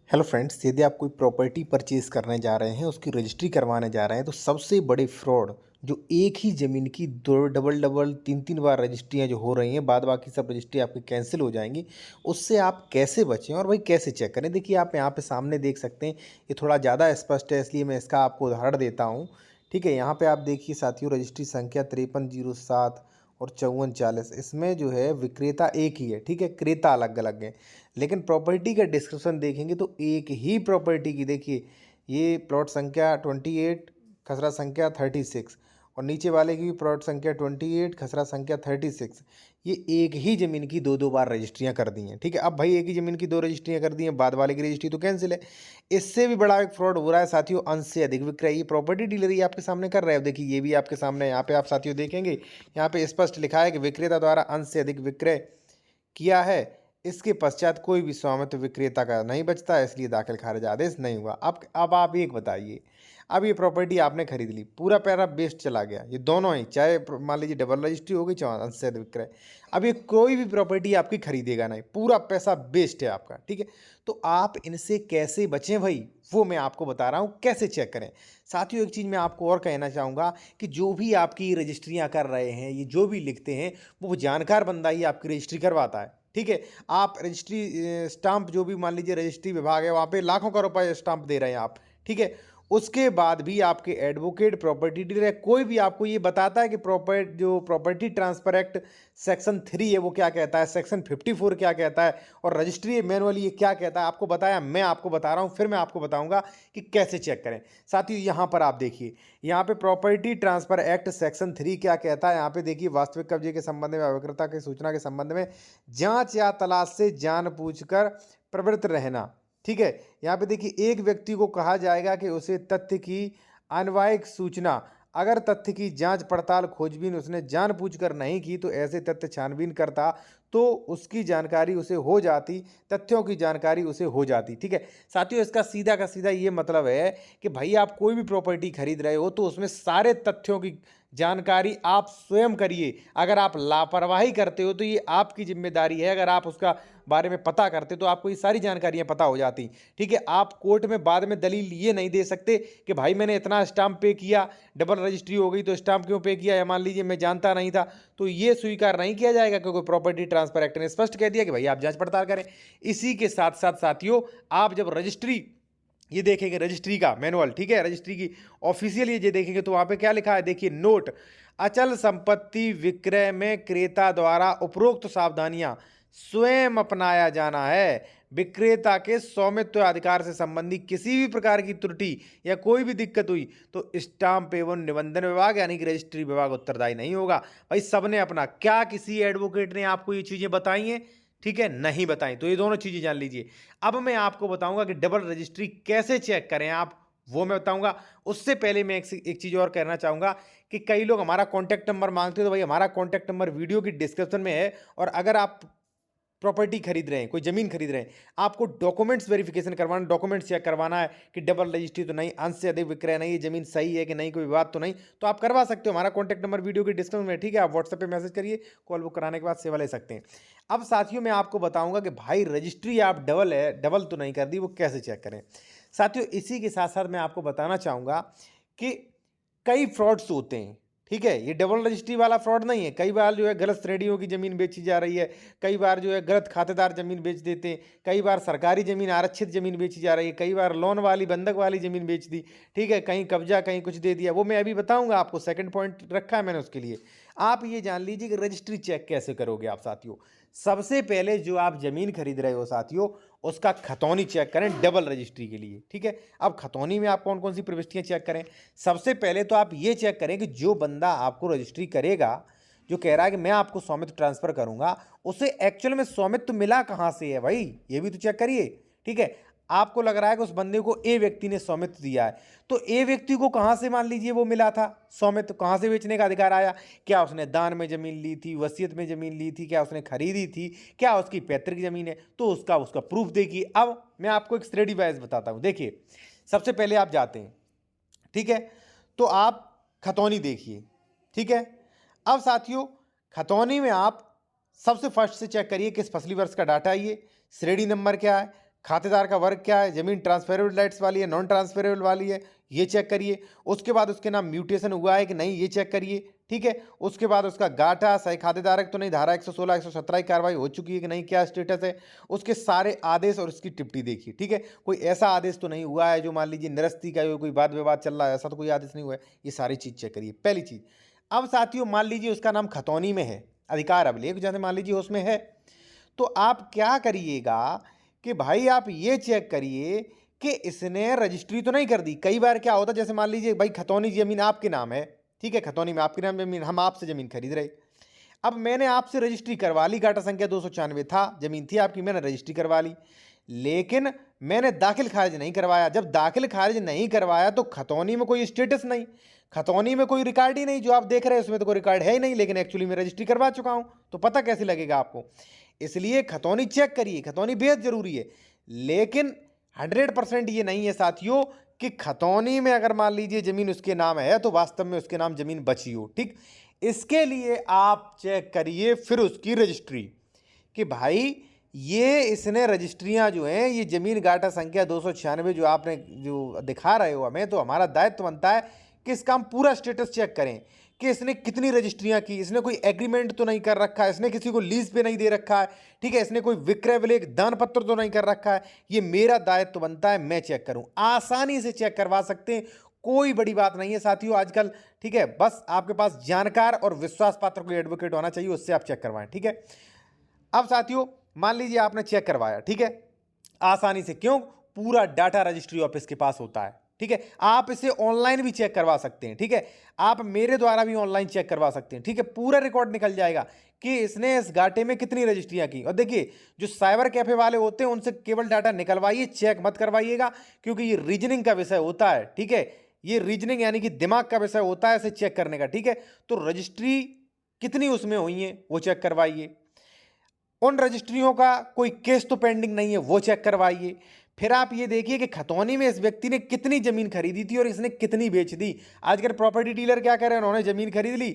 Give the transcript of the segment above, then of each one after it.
Hello friends, यदि आप कोई प्रॉपर्टी परचेज़ करने जा रहे हैं, उसकी रजिस्ट्री करवाने जा रहे हैं, तो सबसे बड़े फ्रॉड जो एक ही ज़मीन की दो डबल-डबल 3-3 बार रजिस्ट्रियाँ जो हो रही हैं, बाद बाकी सब रजिस्ट्री आपकी कैंसिल हो जाएँगी, उससे आप कैसे बचें और भाई कैसे चेक करें? देखिए, आप यहाँ पे सामने देख सकते हैं, ये थोड़ा ज़्यादा स्पष्ट है इसलिए मैं इसका आपको उदाहरण देता हूँ। ठीक है, यहाँ पे आप देखिए साथियों, रजिस्ट्री संख्या 5307 और 5440, इसमें जो है विक्रेता एक ही है, ठीक है? क्रेता अलग-अलग हैं। लेकिन प्रॉपर्टी का डिस्क्रिप्शन देखेंगे तो एक ही प्रॉपर्टी की देखिए, ये प्लॉट संख्या 28, खसरा संख्या 36 और नीचे वाले की भी प्लॉट संख्या 28, खसरा संख्या 36, ये एक ही ज़मीन की 2-2 बार रजिस्ट्रियाँ कर दी हैं। ठीक है, अब भाई एक ही ज़मीन की 2 रजिस्ट्रियाँ कर दी हैं, बाद वाले की रजिस्ट्री तो कैंसिल है। इससे भी बड़ा एक फ्रॉड हो रहा है साथियों, अंश से अधिक विक्रय। ये प्रॉपर्टी डीलर ही आपके सामने कर रहा है। अब देखिए, ये भी आपके सामने है। यहाँ पे आप साथियों देखेंगे, यहाँ पे स्पष्ट लिखा है कि विक्रेता द्वारा अंश से अधिक विक्रय किया है, इसके पश्चात कोई भी स्वामित्व विक्रेता का नहीं बचता है, इसलिए दाखिल खारिज आदेश नहीं हुआ। अब आप एक बताइए, अब ये प्रॉपर्टी आपने खरीद ली, पूरा पैरा वेस्ट चला गया, ये दोनों ही, चाहे मान लीजिए डबल रजिस्ट्री हो गई, चाहे अंश से अधिक विक्रय। अब ये कोई भी प्रॉपर्टी आपकी खरीदेगा नहीं, पूरा पैसा वेस्ट है आपका। ठीक है, तो आप इनसे कैसे बचें भाई, वो मैं आपको बता रहा हूँ, कैसे चेक करें। साथियों, एक चीज़ मैं आपको और कहना चाहूँगा कि जो भी आपकी रजिस्ट्रियाँ कर रहे हैं, ये जो भी लिखते हैं, वो जानकार बंदा ही आपकी रजिस्ट्री करवाता है। ठीक है, आप रजिस्ट्री स्टाम्प जो भी मान लीजिए रजिस्ट्री विभाग है, वहाँ पे लाखों का रुपए स्टाम्प दे रहे हैं आप। ठीक है, उसके बाद भी आपके एडवोकेट, प्रॉपर्टी डीलर या कोई भी आपको ये बताता है कि प्रॉपर्टी ट्रांसफर एक्ट सेक्शन 3 है वो क्या कहता है, सेक्शन 54 क्या कहता है और रजिस्ट्री मैनुअल ये क्या कहता है, आपको बताया, मैं आपको बता रहा हूँ, फिर मैं आपको बताऊँगा कि कैसे चेक करें। साथियों, यहाँ पर आप देखिए, यहाँ पे प्रॉपर्टी ट्रांसफर एक्ट सेक्शन 3 क्या कहता है, यहाँ पे देखिए, वास्तविक कब्जे के संबंध में, अविक्रता की सूचना के संबंध में जांच या तलाश से जानबूझकर प्रवृत्त रहना। ठीक है, यहाँ पे देखिए, एक व्यक्ति को कहा जाएगा कि उसे तथ्य की अन्वयिक सूचना, अगर तथ्य की जांच पड़ताल खोजबीन उसने जानबूझकर नहीं की तो ऐसे तथ्य छानबीन करता तो उसकी जानकारी उसे हो जाती, तथ्यों की जानकारी उसे हो जाती। ठीक है, साथियों, इसका सीधा का सीधा ये मतलब है कि भाई आप कोई भी प्रॉपर्टी खरीद रहे हो तो उसमें सारे तथ्यों की जानकारी आप स्वयं करिए। अगर आप लापरवाही करते हो तो ये आपकी जिम्मेदारी है, अगर आप उसका बारे में पता करते तो आपको ये सारी जानकारियां पता हो जाती। ठीक है, आप कोर्ट में बाद में दलील ये नहीं दे सकते कि भाई मैंने इतना स्टाम्प पे किया, डबल रजिस्ट्री हो गई तो स्टाम्प क्यों पे किया, या मान लीजिए मैं जानता नहीं था, तो ये स्वीकार नहीं किया जाएगा क्योंकि प्रॉपर्टी ट्रांसफर एक्ट ने स्पष्ट कह दिया कि भाई आप जांच पड़ताल करें। इसी के साथ साथ साथियों, आप जब रजिस्ट्री ये देखेंगे, रजिस्ट्री का मैनुअल, ठीक है, रजिस्ट्री की ऑफिशियल ये देखेंगे तो वहां पे क्या लिखा है, देखिए, नोट, अचल संपत्ति विक्रय में क्रेता द्वारा उपरोक्त सावधानियां स्वयं अपनाया जाना है। विक्रेता के स्वामित्व अधिकार से संबंधी किसी भी प्रकार की त्रुटि या कोई भी दिक्कत हुई तो स्टाम्प एवं निबंधन विभाग यानी कि रजिस्ट्री विभाग उत्तरदायी नहीं होगा। भाई सबने अपना, क्या किसी एडवोकेट ने आपको ये चीजें बताई हैं? ठीक है, नहीं बताई, तो ये दोनों चीजें जान लीजिए। अब मैं आपको बताऊंगा कि डबल रजिस्ट्री कैसे चेक करें आप, वो मैं बताऊंगा। उससे पहले मैं एक चीज और कहना चाहूंगा कि कई लोग हमारा कॉन्टैक्ट नंबर मांगते हो, तो भाई हमारा कॉन्टैक्ट नंबर वीडियो की डिस्क्रिप्शन में है। और अगर आप प्रॉपर्टी खरीद रहे हैं, कोई ज़मीन खरीद रहे हैं, आपको डॉक्यूमेंट्स वेरिफिकेशन करवाना, डॉक्यूमेंट्स चेक करवाना है कि डबल रजिस्ट्री तो नहीं, अंश से अधिक विक्रय नहीं, ये ज़मीन सही है कि नहीं, कोई विवाद तो नहीं, तो आप करवा सकते हो। हमारा कॉन्टैक्ट नंबर वीडियो की डिस्क्रिप्शन में, ठीक है, आप व्हाट्सएप पे मैसेज करिए, कॉल बुक कराने के बाद सेवा ले सकते हैं। अब साथियों, मैं आपको बताऊंगा कि भाई रजिस्ट्री आप डबल तो नहीं कर दी, वो कैसे चेक करें। साथियों, इसी के साथ साथ मैं आपको बताना चाहूँगा कि कई फ्रॉड्स होते हैं। ठीक है, ये डबल रजिस्ट्री वाला फ्रॉड नहीं है। कई बार जो है गलत श्रेणियों की ज़मीन बेची जा रही है, कई बार जो है गलत खातेदार ज़मीन बेच देते हैं, कई बार सरकारी ज़मीन, आरक्षित ज़मीन बेची जा रही है, कई बार लोन वाली, बंधक वाली ज़मीन बेच दी। ठीक है, कहीं कब्जा, कहीं कुछ दे दिया, वो मैं अभी बताऊंगा आपको, सेकंड पॉइंट रखा है मैंने उसके लिए। आप ये जान लीजिए कि रजिस्ट्री चेक कैसे करोगे आप साथियों। सबसे पहले जो आप ज़मीन खरीद रहे हो साथियों, उसका खतौनी चेक करें डबल रजिस्ट्री के लिए। ठीक है, अब खतौनी में आप कौन कौन सी प्रविष्टियां चेक करें। सबसे पहले तो आप ये चेक करें कि जो बंदा आपको रजिस्ट्री करेगा, जो कह रहा है कि मैं आपको स्वामित्व ट्रांसफर करूंगा, उसे एक्चुअल में स्वामित्व मिला कहां से है भाई, ये भी तो चेक करिए। ठीक है, आपको लग रहा है कि उस बंदे को ए व्यक्ति ने स्वामित्व दिया है, तो ए व्यक्ति को कहां से मान लीजिए वो मिला था स्वामित्व, कहां से बेचने का अधिकार आया? क्या उसने दान में जमीन ली थी, वसीयत में जमीन ली थी, क्या उसने खरीदी थी, क्या उसकी पैतृक जमीन है? तो उसका उसका प्रूफ देखिए। अब मैं आपको एक स्टडी वाइज बताता हूं। देखिए, सबसे पहले आप जाते हैं, ठीक है, तो आप खतौनी देखिए। ठीक है, अब साथियों, खतौनी में आप सबसे फर्स्ट से चेक करिए किस फसली वर्ष का डाटा है, ये श्रेणी नंबर क्या है, खातेदार का वर्ग क्या है, ज़मीन ट्रांसफरेबल राइट्स वाली है, नॉन ट्रांसफरेबल वाली है, ये चेक करिए। उसके बाद उसके नाम म्यूटेशन हुआ है कि नहीं, ये चेक करिए, ठीक है। उसके बाद उसका गाटा सही खातेदारक तो नहीं, धारा 116 117 की कार्रवाई हो चुकी है कि नहीं, क्या स्टेटस है, उसके सारे आदेश और उसकी टिप्पणी देखिए, ठीक है। कोई ऐसा आदेश तो नहीं हुआ है जो मान लीजिए निरस्ती का कोई वाद विवाद चल रहा है, ऐसा तो कोई आदेश नहीं हुआ है। ये सारी चीज़ चेक करिए, पहली चीज़। अब साथियों मान लीजिए उसका नाम खतौनी में है, अधिकार अभिलेख जैसे मान लीजिए उसमें है, तो आप क्या करिएगा कि भाई आप ये चेक करिए कि इसने रजिस्ट्री तो नहीं कर दी। कई बार क्या होता है, जैसे मान लीजिए भाई खतौनी ज़मीन आपके नाम है, ठीक है, खतौनी में आपके नाम ज़मीन, हम आपसे ज़मीन खरीद रहे, अब मैंने आपसे रजिस्ट्री करवा ली, गाटा संख्या 296 था, ज़मीन थी आपकी, मैंने रजिस्ट्री करवा ली, लेकिन मैंने दाखिल खारिज नहीं करवाया। जब दाखिल खारिज नहीं करवाया तो खतौनी में कोई स्टेटस नहीं, खतौनी में कोई रिकॉर्ड ही नहीं, जो आप देख रहे हैं उसमें तो कोई रिकॉर्ड है ही नहीं, लेकिन एक्चुअली मैं रजिस्ट्री करवा चुका हूं, तो पता कैसे लगेगा आपको। इसलिए खतौनी चेक करिए, खतौनी बेहद जरूरी है, लेकिन 100% ये नहीं है साथियों कि खतौनी में अगर मान लीजिए जमीन उसके नाम है तो वास्तव में उसके नाम जमीन बची हो, ठीक। इसके लिए आप चेक करिए फिर उसकी रजिस्ट्री कि भाई ये इसने रजिस्ट्रियां जो हैं, ये जमीन गाटा संख्या 296 जो आपने जो दिखा रहे हो हमें, तो हमारा दायित्व बनता है कि इसका हम पूरा स्टेटस चेक करें कि इसने कितनी रजिस्ट्रियां की, इसने कोई एग्रीमेंट तो नहीं कर रखा है, इसने किसी को लीज पे नहीं दे रखा है, ठीक है, इसने कोई विक्रय विलेख दान पत्र तो नहीं कर रखा है। ये मेरा दायित्व बनता है, मैं चेक करूं, आसानी से चेक करवा सकते हैं, कोई बड़ी बात नहीं है साथियों आजकल, ठीक है। बस आपके पास जानकार और विश्वास पात्र कोई एडवोकेट होना चाहिए, उससे आप चेक करवाएं, ठीक है। अब साथियों मान लीजिए आपने चेक करवाया, ठीक है, आसानी से, क्यों, पूरा डाटा रजिस्ट्री ऑफिस के पास होता है, ठीक है। आप इसे ऑनलाइन भी चेक करवा सकते हैं, ठीक है, आप मेरे द्वारा भी ऑनलाइन चेक करवा सकते हैं, ठीक है। पूरा रिकॉर्ड निकल जाएगा कि इसने इस गाटे में कितनी रजिस्ट्रियां की। और देखिए जो साइबर कैफे वाले होते हैं उनसे केवल डाटा निकलवाइए, चेक मत करवाइएगा, क्योंकि ये रीजनिंग का विषय होता है, ठीक है। ये रीजनिंग यानी कि दिमाग का विषय होता है इसे चेक करने का, ठीक है। तो रजिस्ट्री कितनी उसमें हुई है वो चेक करवाइए, उन रजिस्ट्रियों का कोई केस तो पेंडिंग नहीं है वो चेक करवाइए। फिर आप ये देखिए कि खतौनी में इस व्यक्ति ने कितनी जमीन खरीदी थी और इसने कितनी बेच दी। आजकल प्रॉपर्टी डीलर क्या कर रहे हैं, उन्होंने जमीन खरीद ली,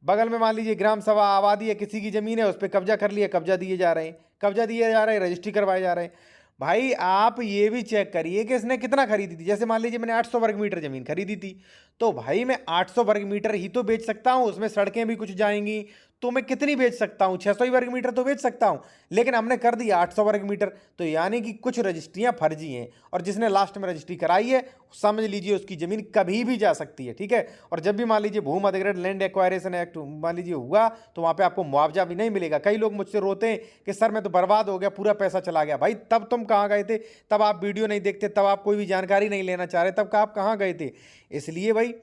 बगल में मान लीजिए ग्राम सभा आबादी है, किसी की जमीन है, उस पर कब्जा कर लिया, कब्जा दिए जा रहे हैं, कब्जा दिए जा रहे हैं, रजिस्ट्री करवाए जा रहे हैं। भाई आप ये भी चेक करिए कि इसने कितना खरीदी थी। जैसे मान लीजिए मैंने 800 वर्ग मीटर जमीन खरीदी थी, तो भाई मैं 800 वर्ग मीटर ही तो बेच सकता हूं, उसमें सड़कें भी कुछ जाएंगी, तो मैं कितनी बेच सकता हूं, 600 ही वर्ग मीटर तो बेच सकता हूं, लेकिन हमने कर दिया 800 वर्ग मीटर, तो यानी कि कुछ रजिस्ट्रियां फर्जी हैं, और जिसने लास्ट में रजिस्ट्री कराई है समझ लीजिए उसकी जमीन कभी भी जा सकती है, ठीक है। और जब भी मान लीजिए भूमि अधिग्रहण लैंड एक्वायरेशन एक्ट मान लीजिए हुआ, तो वहां पे आपको मुआवजा भी नहीं मिलेगा। कई लोग मुझसे रोते हैं कि सर मैं तो बर्बाद हो गया, पूरा पैसा चला गया। भाई तब तुम कहाँ गए थे, तब आप वीडियो नहीं देखते, तब आप कोई भी जानकारी नहीं लेना चाह रहे, तब आप कहाँ गए थे। इसलिए भाई